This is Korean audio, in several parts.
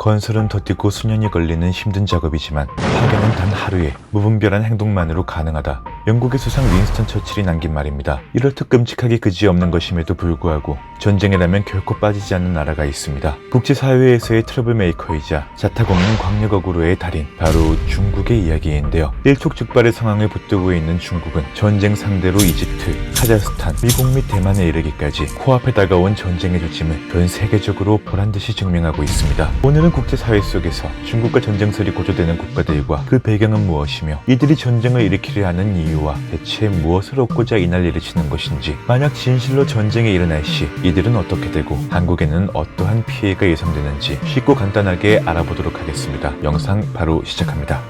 건설은 더디고 수년이 걸리는 힘든 작업이지만 파괴는 단 하루에 무분별한 행동만으로 가능하다. 영국의 수상 윈스턴 처칠이 남긴 말입니다. 이렇듯 끔찍하기 그지없는 것임에도 불구하고 전쟁이라면 결코 빠지지 않는 나라가 있습니다. 국제사회에서의 트러블메이커이자 자타공인 광역어그로의 달인, 바로 중국의 이야기인데요. 일촉즉발의 상황을 붙들고 있는 중국은 전쟁 상대로 이집트, 카자흐스탄, 미국 및 대만에 이르기까지 코앞에 다가온 전쟁의 조짐을 전 세계적으로 보란듯이 증명하고 있습니다. 오늘은 국제사회 속에서 중국과 전쟁설이 고조되는 국가들과 그 배경은 무엇이며 이들이 전쟁을 일으키려 하는 이유와 대체 무엇을 얻고자 이 난리를 치는 것인지, 만약 진실로 전쟁이 일어날 시 이들은 어떻게 되고 한국에는 어떠한 피해가 예상되는지 쉽고 간단하게 알아보도록 하겠습니다. 영상 바로 시작합니다.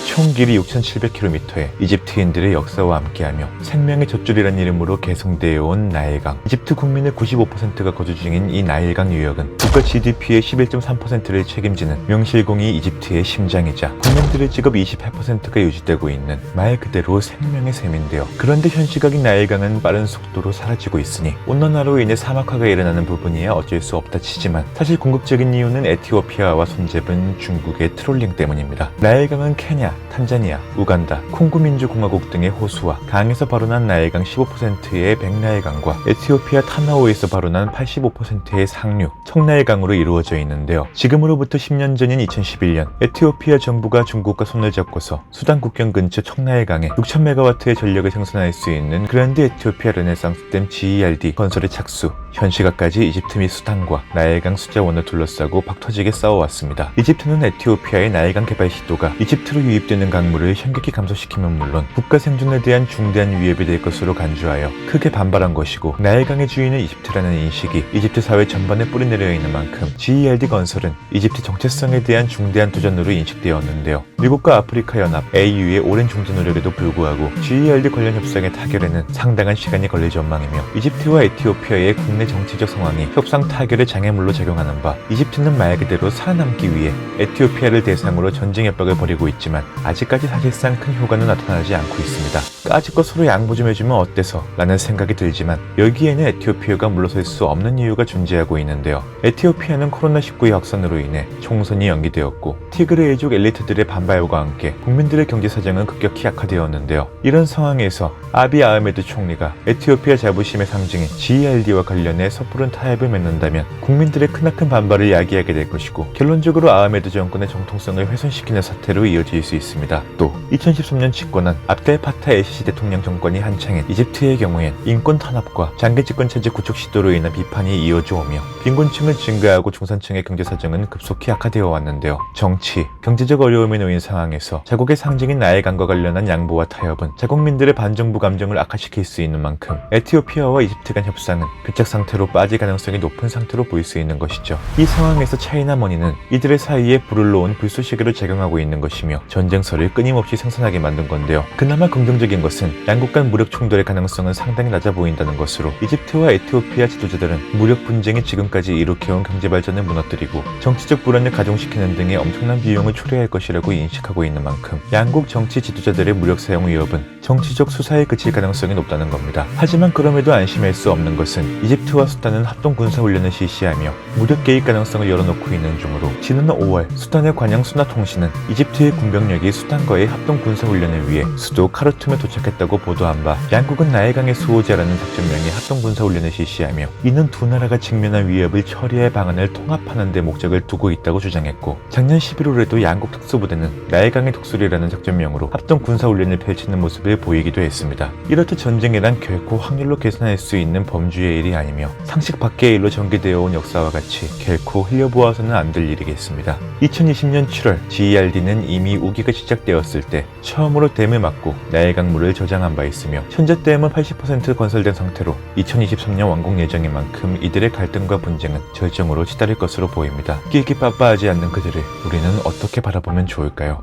총 길이 6,700km의 이집트인들의 역사와 함께하며 생명의 젖줄이란 이름으로 개성되어 온 나일강. 이집트 국민의 95%가 거주 중인 이 나일강 유역은 국가 GDP의 11.3%를 책임지는 명실공히 이집트의 심장이자 국민들의 직업 28%가 유지되고 있는 말 그대로 생명의 샘인데요. 그런데 현 시각인 나일강은 빠른 속도로 사라지고 있으니 온난화로 인해 사막화가 일어나는 부분이야 어쩔 수 없다 치지만, 사실 궁극적인 이유는 에티오피아와 손잡은 중국의 트롤링 때문입니다. 나일강은 케냐, 탄자니아, 우간다, 콩고민주공화국 등의 호수와 강에서 발원한 나일강 15%의 백나일강과 에티오피아 타나오에서 발원한 85%의 상류, 청나일강으로 이루어져 있는데요. 지금으로부터 10년 전인 2011년 에티오피아 정부가 중국과 손을 잡고서 수단 국경 근처 청나일강에 6,000메가와트의 전력을 생산할 수 있는 그랜드 에티오피아 르네상스 댐 GERD 건설에 착수. 현 시각까지 이집트 및 수단과 나일강 수자원을 둘러싸고 박터지게 싸워왔습니다. 이집트는 에티오피아의 나일강 개발 시도가 이집트로 유입되는 강물을 현격히 감소시키면 물론 국가 생존에 대한 중대한 위협이 될 것으로 간주하여 크게 반발한 것이고, 나일강의 주인은 이집트라는 인식이 이집트 사회 전반에 뿌리내려 있는 만큼 GERD 건설은 이집트 정체성에 대한 중대한 도전으로 인식되었는데요. 미국과 아프리카 연합 AU의 오랜 중재 노력에도 불구하고 GERD 관련 협상의 타결에는 상당한 시간이 걸릴 전망이며, 이집트와 에티오피아의 국내 정치적 상황이 협상 타결의 장애물로 작용하는 바, 이집트는 말 그대로 살아남기 위해 에티오피아를 대상으로 전쟁 협박을 벌이고 있지만 아직까지 사실상 큰 효과는 나타나지 않고 있습니다. 까짓 서로 양보 좀 해주면 어때서? 라는 생각이 들지만 여기에는 에티오피아가 물러설 수 없는 이유가 존재하고 있는데요. 에티오피아는 코로나19의 확산으로 인해 총선이 연기되었고, 티그레이족 엘리트들의 반발과 함께 국민들의 경제 사정은 급격히 악화되었는데요. 이런 상황에서 아비 아흐메드 총리가 에티오피아 자부심의 상징인 GERD와 관련해 섣부른 타협을 맺는다면 국민들의 크나큰 반발을 야기하게 될 것이고, 결론적으로 아흐메드 정권의 정통성을 훼손시키는 사태로 이어질 수 있습니다. 또 2013년 집권한 압델 파타 엘시시 대통령 정권이 한창인 이집트의 경우엔 인권 탄압과 장기 집권 체제 구축 시도로 인한 비판이 이어져 오며 빈곤층은 증가하고 중산층의 경제 사정은 급속히 악화되어 왔는데요. 정치, 경제적 어려움에 놓인 상황에서 자국의 상징인 나일강과 관련한 양보와 타협은 자국민들의 반정부 감정을 악화시킬 수 있는 만큼 에티오피아와 이집트 간 협상은 교착 상태로 빠질 가능성이 높은 상태로 보일 수 있는 것이죠. 이 상황에서 차이나머니는 이들의 사이에 불을 놓은 불쏘시개로 작용하고 있는 것이며 전쟁설을 끊임없이 생산하게 만든 건데요. 그나마 긍정적인 것은 양국 간 무력 충돌의 가능성은 상당히 낮아 보인다는 것으로, 이집트와 에티오피아 지도자들은 무력 분쟁이 지금까지 이룩해온 경제 발전을 무너뜨리고 정치적 불안을 가중시키는 등의 엄청난 비용을 초래할 것이라고 인식하고 있는 만큼 양국 정치 지도자들의 무력 사용 위협은 정치적 수사에 그칠 가능성이 높다는 겁니다. 하지만 그럼에도 안심할 수 없는 것은 이집트와 수단은 합동 군사훈련을 실시하며 무력 개입 가능성을 열어놓고 있는 중으로, 지난 5월 수단의 관영 수나 통신은 이집트의 군병력이 수단과의 합동 군사훈련을 위해 수도 카르툼에 도착했다고 보도한 바, 양국은 나일강의 수호자라는 작전명의 합동 군사훈련을 실시하며 이는 두 나라가 직면한 위협을 처리할 방안을 통합하는 데 목적을 두고 있다고 주장했고, 작년 11월에도 양국 특수부대는 나일강의 독수리라는 작전명으로 합동 군사훈련을 펼치는 모습을 보이기도 했습니다. 이렇듯 전쟁이란 결코 확률로 계산할 수 있는 범주의 일이 아니며 상식 밖의 일로 전개되어 온 역사와 같이 결코 흘려보아서는 안 될 일이겠습니다. 2020년 7월 GERD는 이미 우기가 시작되었을 때 처음으로 댐을 막고 나일강물을 저장한 바 있으며, 현재 댐은 80% 건설된 상태로 2023년 완공 예정인 만큼 이들의 갈등과 분쟁은 절정으로 치달을 것으로 보입니다. 낄끼빠빠하지 않는 그들을 우리는 어떻게 바라보면 좋을까요?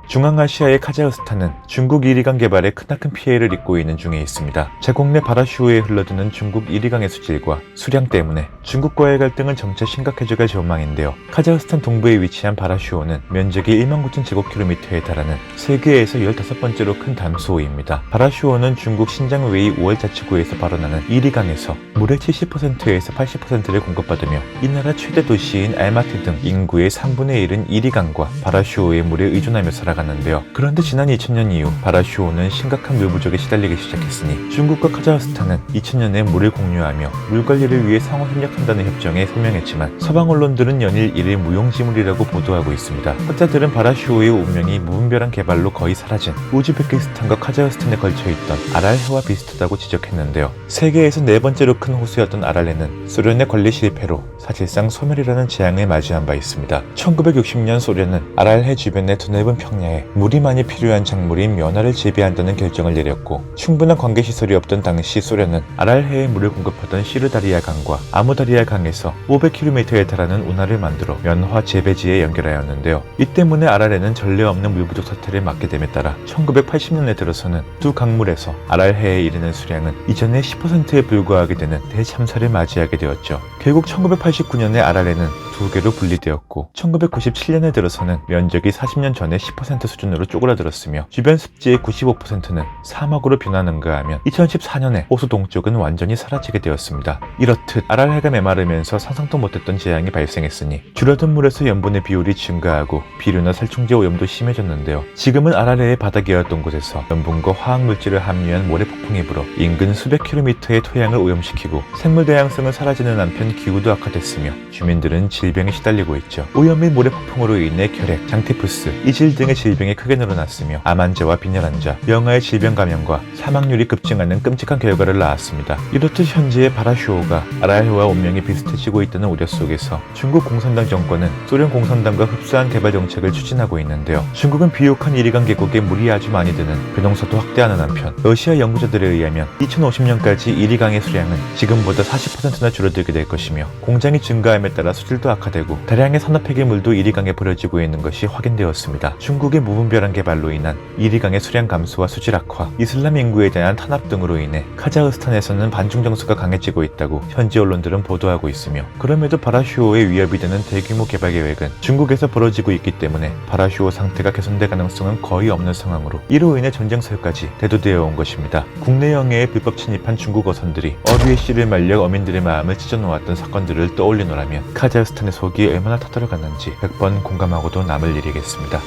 중앙아시아의 카자흐스탄은 중국 이리강 개발에 크나큰 피해를 입고 있는 중에 있습니다. 자국 내 바라슈에 흘러드는 중국 이리강의 수질과 수량 때문에 중국과의 갈등은 점차 심각해져갈 전망인데요. 카자흐스탄 동부에 위치한 바라슈오는 면적이 19,000제곱킬로미터에 달하는 세계에서 15번째로 큰 담수호입니다. 바라슈오는 중국 신장웨이 5월 자치구에서 발원하는 이리강에서 물의 70%에서 80%를 공급받으며 이 나라 최대 도시인 알마티 등 인구의 3분의 1은 이리강과 바라슈오의 물에 의존하며 살아가는데요. 그런데 지난 2000년 이후 바라슈오는 심각한 물 부족에 시달리기 시작했으니 중국과 카자흐스탄은 2000년에 물을 공유하며 물 관리를 위해 상호 협력한다는 협정에 서명했지만 서방 언론들은 연일 이를 무용지물이라고 보도하고 있습니다. 학자들은 바라슈오의 운명이 무분별한 개발로 거의 사라진 우즈베키스탄과 카자흐스탄에 걸쳐있던 아랄해와 비슷하다고 지적했는데요. 세계에서 네 번째로 큰 호수였던 아랄해는 소련의 관리 실패로 사실상 소멸이라는 재앙을 맞이한 바 있습니다. 1960년 소련은 아랄해 주변의 드넓은 평야에 물이 많이 필요한 작물인 면화를 재배한다는 결정을 내렸고 충분한 관계시설이 없던 당시 소련은 아랄해에 물을 공급하던 시르다리아 강과 아무다리아 강에서 500km에 달하는 운하를 만들어 면화 재배지에 연결하였는데요. 이 때문에 아랄해는 전례 없는 물 부족 사태를 맞게 됨에 따라 1980년에 들어서는 두 강물에서 아랄해에 이르는 수량은 이전의 10%에 불과하게 되는 대참사를 맞이하게 되었죠. 결국 1989년에 아랄해는 두 개로 분리되었고 1997년에 들어서는 면적이 40년 전의 10% 수준으로 쪼그라들었으며 주변 습지의 95%는 사막으로 변하는가 하면 2014년에 호수 동쪽은 완전히 사라지게 되었습니다. 이렇듯 아랄해가 메마르면서 상상도 못했던 재앙이 발생했으니 줄어든 물에서 염분의 비율이 증가하고 비료나 살충제 오염도 심해졌는데요. 지금은 아랄해의 바닥이었던 곳에서 염분과 화학물질을 함유한 모래폭풍이 불어 인근 수백 킬로미터의 토양을 오염시키고 생물 다양성은 사라지는 한편 기후도 악화됐으며 주민들은 질병에 시달리고 있죠. 오염 및 모래폭풍으로 인해 결핵, 장티푸스, 이질 등의 질병이 크게 늘어났으며 암 환자와 빈혈 환자, 영아의 질병 감염과 사망률이 급증하는 끔찍한 결과를 낳았습니다. 이렇듯 현재의 바라슈오가 아랄해와 운명이 비슷해지고 있다는 우려 속에서 중국 공산당 정권은 소련 공산당과 흡사한 개발 정책을 추진하고 있는데요. 중국은 비옥한 이리강 계곡에 물이 아주 많이 드는 벼농사도 확대하는 한편 러시아 연구자들에 의하면 2050년까지 이리강의 수량은 지금보다 40%나 줄어들게 될 것이며 공장이 증가함에 따라 수질도 악화되고 다량의 산업 폐기물도 이리강에 버려지고 있는 것이 확인되었습니다. 중국의 무분별한 개발로 인한 이리강의 수량 감소와 수질 악화, 이슬람 인구에 대한 탄압 등으로 인해 카자흐스탄에서는 반중 정서가 강해지고 있다고 현지 언론들은 보도하고 있으며 그럼에도 바라슈오에 위협이 되는 대규모 개발 계획은 중국에서 벌어지고 있기 때문에 바라슈오 상태가 개선될 가능성은 거의 없는 상황으로 이로 인해 전쟁설까지 대두되어 온 것입니다. 국내 영해에 불법 침입한 중국 어선들이 어류의 씨를 말려 어민들의 마음을 찢어놓았던 사건들을 떠올리노라면 카자흐스탄의 속이 얼마나 타들어갔는지 100번 공감하고도 남을 일이겠습니다.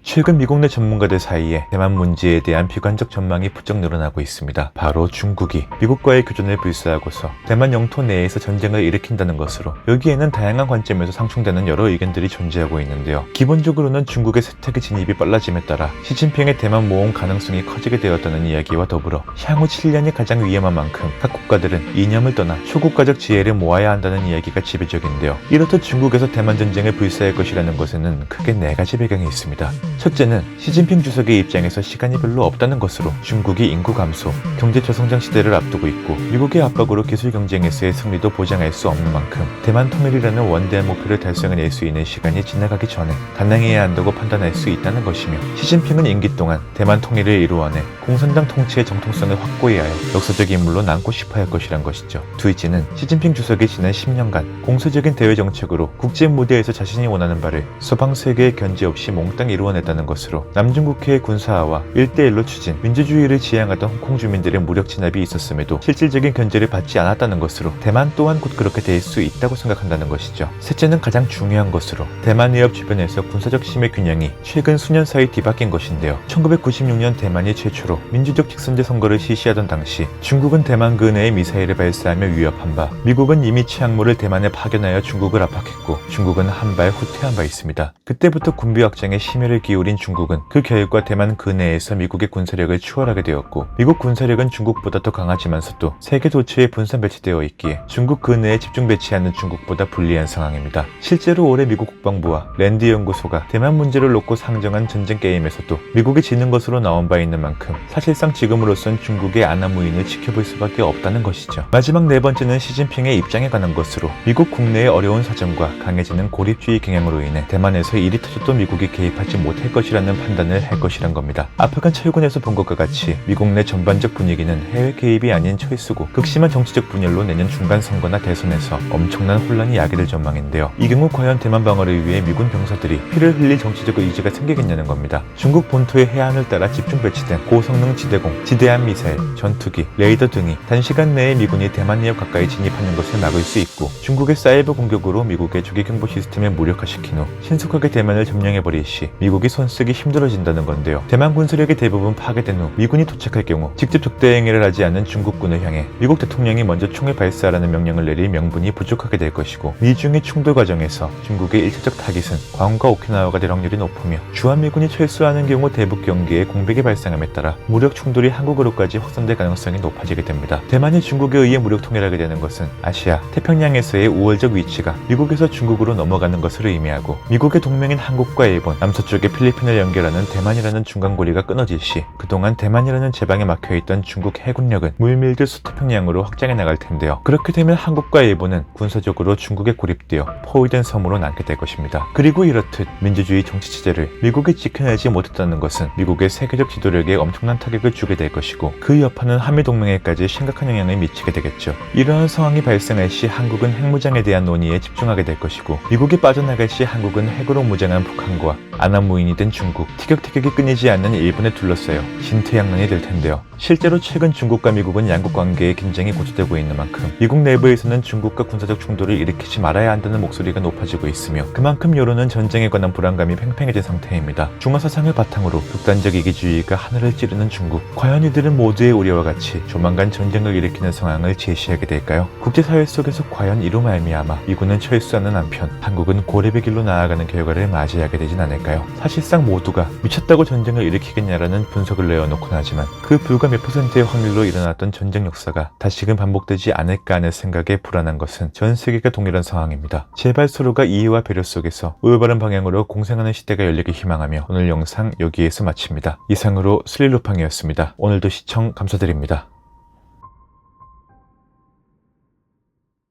최근 미국 내 전문가들 사이에 대만 문제에 대한 비관적 전망이 부쩍 늘어나고 있습니다. 바로 중국이 미국과의 교전을 불사하고서 대만 영토 내에서 전쟁을 일으킨다는 것으로 여기에는 다양한 관점에서 상충되는 여러 의견들이 존재하고 있는데요. 기본적으로는 중국의 세태기 진입이 빨라짐에 따라 시진핑의 대만 모험 가능성이 커지게 되었다는 이야기와 더불어 향후 7년이 가장 위험한 만큼 각 국가들은 이념을 떠나 초국가적 지혜를 모아야 한다는 이야기가 지배적인데요. 이렇듯 중국에서 대만 전쟁을 불사할 것이라는 것에는 크게 네 가지 배경이 있습니다. 첫째는 시진핑 주석의 입장에서 시간이 별로 없다는 것으로 중국이 인구 감소, 경제 저성장 시대를 앞두고 있고 미국의 압박으로 기술 경쟁에서의 승리도 보장할 수 없는 만큼 대만 통일이라는 원대한 목표를 달성해낼 수 있는 시간이 지나가기 전에 단행해야 한다고 판단할 수 있다는 것이며 시진핑은 임기 동안 대만 통일을 이루어내 공산당 통치의 정통성을 확고히 하여 역사적 인물로 남고 싶어 할 것이란 것이죠. 둘째는 시진핑 주석이 지난 10년간 공세적인 대외 정책으로 국제 무대에서 자신이 원하는 바를 서방 세계의 견제 없이 몽땅 이루어냈다는 것으로 남중국해의 군사화와 1대1로 추진, 민주주의를 지향하던 홍콩 주민들의 무력 진압이 있었음에도 실질적인 견제를 받지 않았다는 것으로 대만 또한 곧 그렇게 될 수 있다고 생각한다는 것이죠. 셋째는 가장 중요한 것으로 대만 해협 주변에서 군사적 힘의 균형이 최근 수년 사이 뒤바뀐 것인데요. 1996년 대만이 최초로 민주적 직선제 선거를 실시하던 당시 중국은 대만 근해에 미사일을 발사하며 위협한 바 미국은 이미 취약물을 대만에 파견하여 중국을 압박했고 중국은 한 발 후퇴한 바 있습니다. 그때부터 군비 확장에 심혈을 기울인 중국은 그 결과 대만 근해에서 미국의 군사력을 추월하게 되었고 미국 군사력은 중국보다 더 강하지만서도 세계 도처에 분산 배치되어 있기에 중국 근해에 집중 배치하는 중국보다 불리한 상황입니다. 실제로 올해 미국 국방부와 랜드 연구소가 대만 문제를 놓고 상정한 전쟁 게임에서도 미국이 지는 것으로 나온 바 있는 만큼 사실상 지금으로선 중국의 안하무인을 지켜볼 수밖에 없다는 것이죠. 마지막 네 번째는 시진핑의 입장에 관한 것으로 미국 국내의 어려운 사정과 강해지는 고립주의 경향으로 인해 대만에서 일이 터져도 미국이 개입하지 못할 지속할 것이라는 판단을 할 것이란 겁니다. 아프간 철군에서 본 것과 같이 미국 내 전반적 분위기는 해외 개입이 아닌 철수고 극심한 정치적 분열로 내년 중간 선거나 대선에서 엄청난 혼란이 야기될 전망인데요. 이 경우 과연 대만 방어를 위해 미군 병사들이 피를 흘릴 정치적 의지가 생기겠냐는 겁니다. 중국 본토의 해안을 따라 집중 배치된 고성능 지대공, 지대함 미사일, 전투기, 레이더 등이 단시간 내에 미군이 대만 해역 가까이 진입하는 것을 막을 수 있고 중국의 사이버 공격으로 미국의 조기 경보 시스템을 무력화시킨 후 신속하게 대만을 점령해버릴 시 미국이 손쓰기 힘들어진다는 건데요. 대만 군사력이 대부분 파괴된 후 미군이 도착할 경우 직접 적대 행위를 하지 않는 중국군을 향해 미국 대통령이 먼저 총을 발사하라는 명령을 내릴 명분이 부족하게 될 것이고 미중의 충돌 과정에서 중국의 1차적 타깃은 괌과 오키나와가 될 확률이 높으며 주한미군이 철수하는 경우 대북 경계에 공백이 발생함에 따라 무력 충돌이 한국으로까지 확산될 가능성이 높아지게 됩니다. 대만이 중국에 의해 무력 통일하게 되는 것은 아시아, 태평양에서의 우월적 위치가 미국에서 중국으로 넘어가는 것을 의미하고 미국의 동맹인 한국과 일본, 남서쪽의 필리핀을 연결하는 대만이라는 중간고리가 끊어질 시 그동안 대만이라는 제방에 막혀있던 중국 해군력은 물밀듯 서태평양으로 확장해 나갈 텐데요. 그렇게 되면 한국과 일본은 군사적으로 중국에 고립되어 포위된 섬으로 남게 될 것입니다. 그리고 이렇듯 민주주의 정치체제를 미국이 지켜내지 못했다는 것은 미국의 세계적 지도력에 엄청난 타격을 주게 될 것이고 그 여파는 한미동맹에까지 심각한 영향을 미치게 되겠죠. 이러한 상황이 발생할 시 한국은 핵무장에 대한 논의에 집중하게 될 것이고 미국이 빠져나갈 시 한국은 핵으로 무장한 북한과 안하무인이 된 중국, 티격태격이 끊이지 않는 일본에 둘러싸여 진퇴양난이 될 텐데요. 실제로 최근 중국과 미국은 양국 관계의 긴장이 고조되고 있는 만큼 미국 내부에서는 중국과 군사적 충돌을 일으키지 말아야 한다는 목소리가 높아지고 있으며 그만큼 여론은 전쟁에 관한 불안감이 팽팽해진 상태입니다. 중화사상을 바탕으로 극단적 이기주의가 하늘을 찌르는 중국, 과연 이들은 모두의 우려와 같이 조만간 전쟁을 일으키는 상황을 제시하게 될까요? 국제사회 속에서 과연 이로 말미암아 미군은 철수하는 한편 한국은 고립의 길로 나아가는 결과를 맞이하게 되진 않을까요? 사실상 모두가 미쳤다고 전쟁을 일으키겠냐라는 분석을 내어놓곤 하지만 그 불과 몇 %의 확률로 일어났던 전쟁 역사가 다시금 반복되지 않을까 하는 생각에 불안한 것은 전 세계가 동일한 상황입니다. 제발 서로가 이해와 배려 속에서 올바른 방향으로 공생하는 시대가 열리길 희망하며 오늘 영상 여기에서 마칩니다. 이상으로 슬릴루팡이었습니다. 오늘도 시청 감사드립니다.